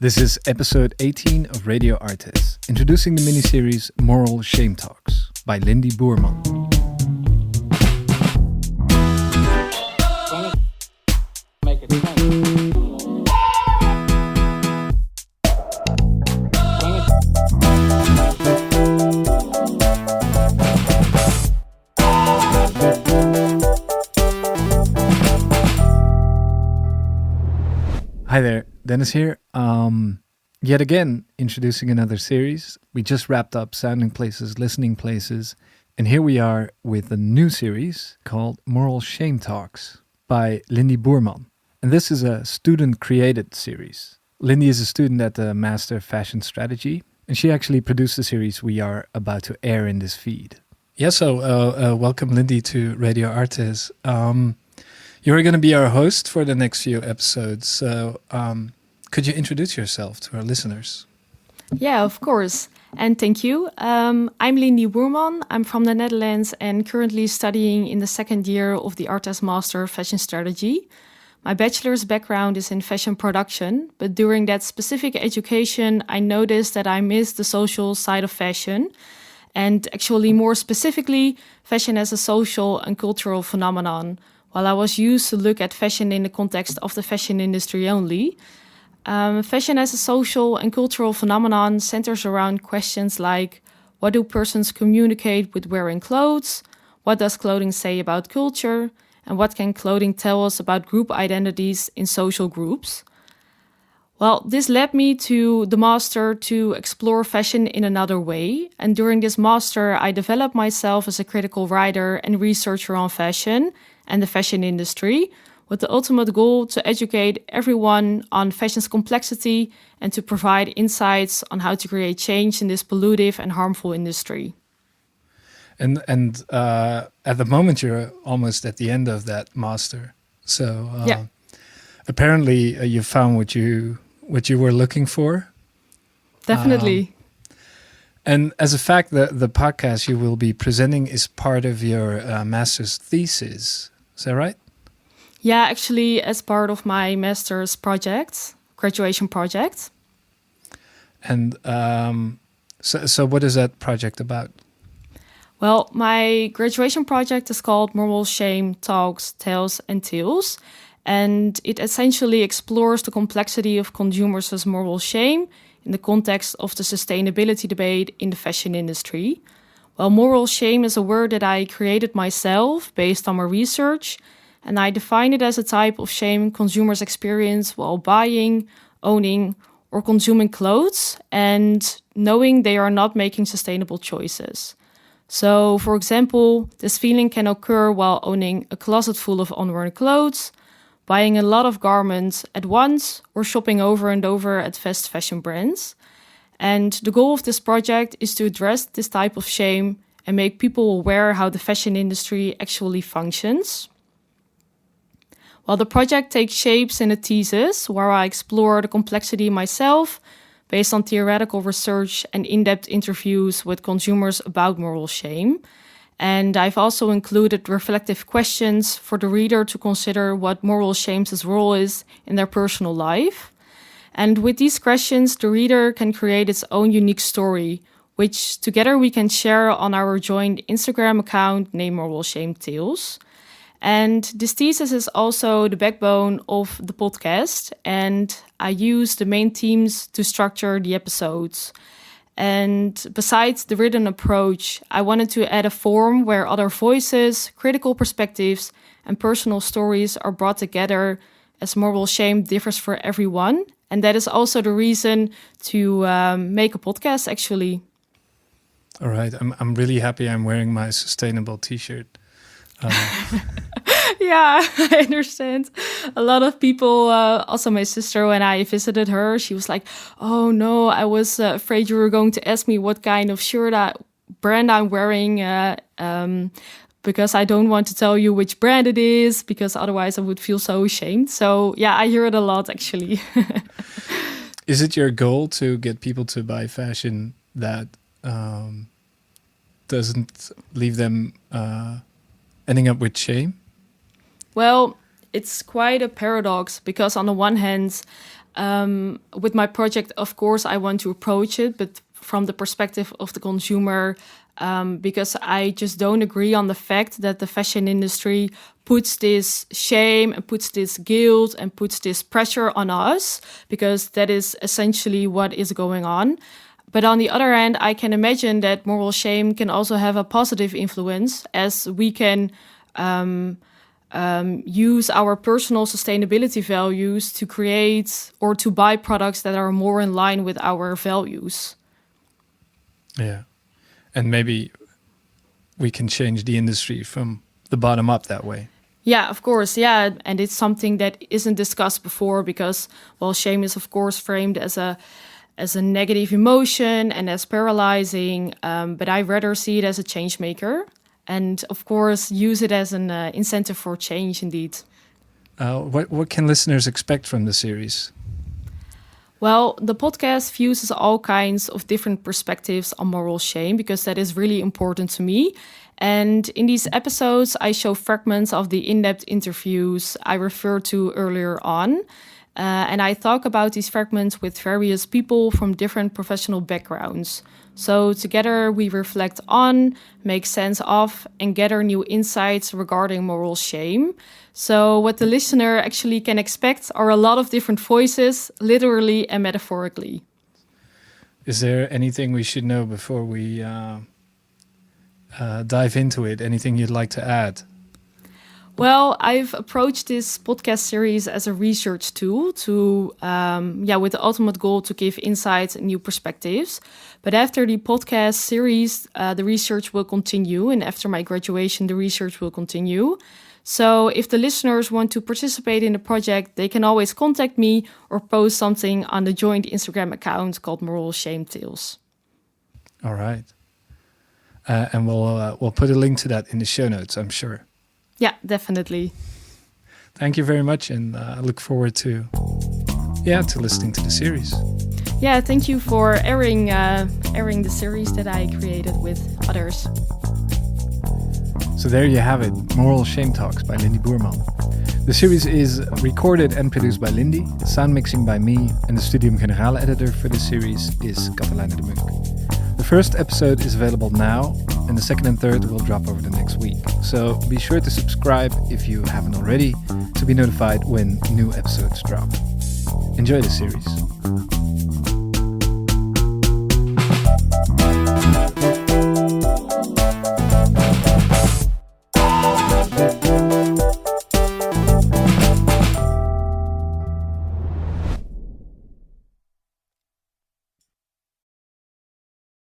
This is episode 18 of Radio ArtEZ, introducing the miniseries Moral Shame Talks by Lindy Boerman. Hi there, Dennis here. Yet again, introducing another series. We just wrapped up Sounding Places, Listening Places, and here we are with a new series called Moral Shame Talks by Lindy Boerman. And this is a student-created series. Lindy is a student at the Master Fashion Strategy, and she actually produced the series we are about to air in this feed. Yeah, so welcome Lindy to Radio ArtEZ. You're going to be our host for the next few episodes, so could you introduce yourself to our listeners? Yeah, of course. And thank you. I'm Lindy Boerman. I'm from the Netherlands and currently studying in the second year of the ArtEZ Master Fashion Strategy. My bachelor's background is in fashion production, but during that specific education, I noticed that I missed the social side of fashion. And actually, more specifically, fashion as a social and cultural phenomenon. While I was used to look at fashion in the context of the fashion industry only, fashion as a social and cultural phenomenon centers around questions like, what do persons communicate with wearing clothes? What does clothing say about culture? And what can clothing tell us about group identities in social groups? Well, this led me to the master to explore fashion in another way. And during this master, I developed myself as a critical writer and researcher on fashion and the fashion industry, with the ultimate goal to educate everyone on fashion's complexity and to provide insights on how to create change in this pollutive and harmful industry. And at the moment, you're almost at the end of that master. So yeah. Apparently you found what you were looking for. Definitely. And as a fact, the podcast you will be presenting is part of your master's thesis. Is that right? Yeah, actually, as part of my master's project, graduation project. And so what is that project about? Well, my graduation project is called Moral Shame Talks, Tales and Tales. And it essentially explores the complexity of consumers' moral shame in the context of the sustainability debate in the fashion industry. Well, moral shame is a word that I created myself based on my research, and I define it as a type of shame consumers experience while buying, owning, or consuming clothes and knowing they are not making sustainable choices. So, for example, this feeling can occur while owning a closet full of unworn clothes, buying a lot of garments at once, or shopping over and over at fast fashion brands. And the goal of this project is to address this type of shame and make people aware how the fashion industry actually functions. Well, the project takes shapes in a thesis where I explore the complexity myself based on theoretical research and in-depth interviews with consumers about moral shame. And I've also included reflective questions for the reader to consider what moral shame's role is in their personal life. And with these questions, the reader can create its own unique story, which together we can share on our joint Instagram account named Moral Shame Tales. And this thesis is also the backbone of the podcast, and I use the main themes to structure the episodes. And besides the written approach, I wanted to add a form where other voices, critical perspectives, and personal stories are brought together, as moral shame differs for everyone. And that is also the reason to make a podcast, actually. All right. I'm really happy I'm wearing my sustainable t-shirt. Yeah, I understand. A lot of people, also my sister, when I visited her, she was like, oh no, I was afraid you were going to ask me what kind of brand I'm wearing, because I don't want to tell you which brand it is, because otherwise I would feel so ashamed. So yeah, I hear it a lot, actually. Is it your goal to get people to buy fashion that doesn't leave them ending up with shame? Well, it's quite a paradox because on the one hand, With my project, of course, I want to approach it, but from the perspective of the consumer, because I just don't agree on the fact that the fashion industry puts this shame and puts this guilt and puts this pressure on us, because that is essentially what is going on. But on the other hand, I can imagine that moral shame can also have a positive influence, as we can use our personal sustainability values to create or to buy products that are more in line with our values. Yeah. And maybe we can change the industry from the bottom up that way. Yeah, of course. Yeah. And it's something that isn't discussed before because, well, shame is, of course, framed as a negative emotion and as paralyzing. But I rather see it as a change maker and, of course, use it as an incentive for change, indeed. What can listeners expect from the series? Well, the podcast fuses all kinds of different perspectives on moral shame because that is really important to me. And in these episodes, I show fragments of the in-depth interviews I referred to earlier on. And I talk about these fragments with various people from different professional backgrounds. So together we reflect on, make sense of, and gather new insights regarding moral shame. So what the listener actually can expect are a lot of different voices, literally and metaphorically. Is there anything we should know before we dive into it? Anything you'd like to add? Well, I've approached this podcast series as a research tool to, with the ultimate goal to give insights and new perspectives. But after the podcast series, the research will continue. And after my graduation, the research will continue. So if the listeners want to participate in the project, they can always contact me or post something on the joint Instagram account called Moral Shame Tales. All right. And we'll put a link to that in the show notes, I'm sure. Yeah, definitely. Thank you very much, and I look forward to listening to the series. Yeah, thank you for airing the series that I created with others. So there you have it, Moral Shame Talks by Lindy Boerman. The series is recorded and produced by Lindy, sound mixing by me, and the Studium Generale editor for the series is Katelijne de Munk. The first episode is available now, and the second and third will drop over the next week. So be sure to subscribe if you haven't already to be notified when new episodes drop. Enjoy the series.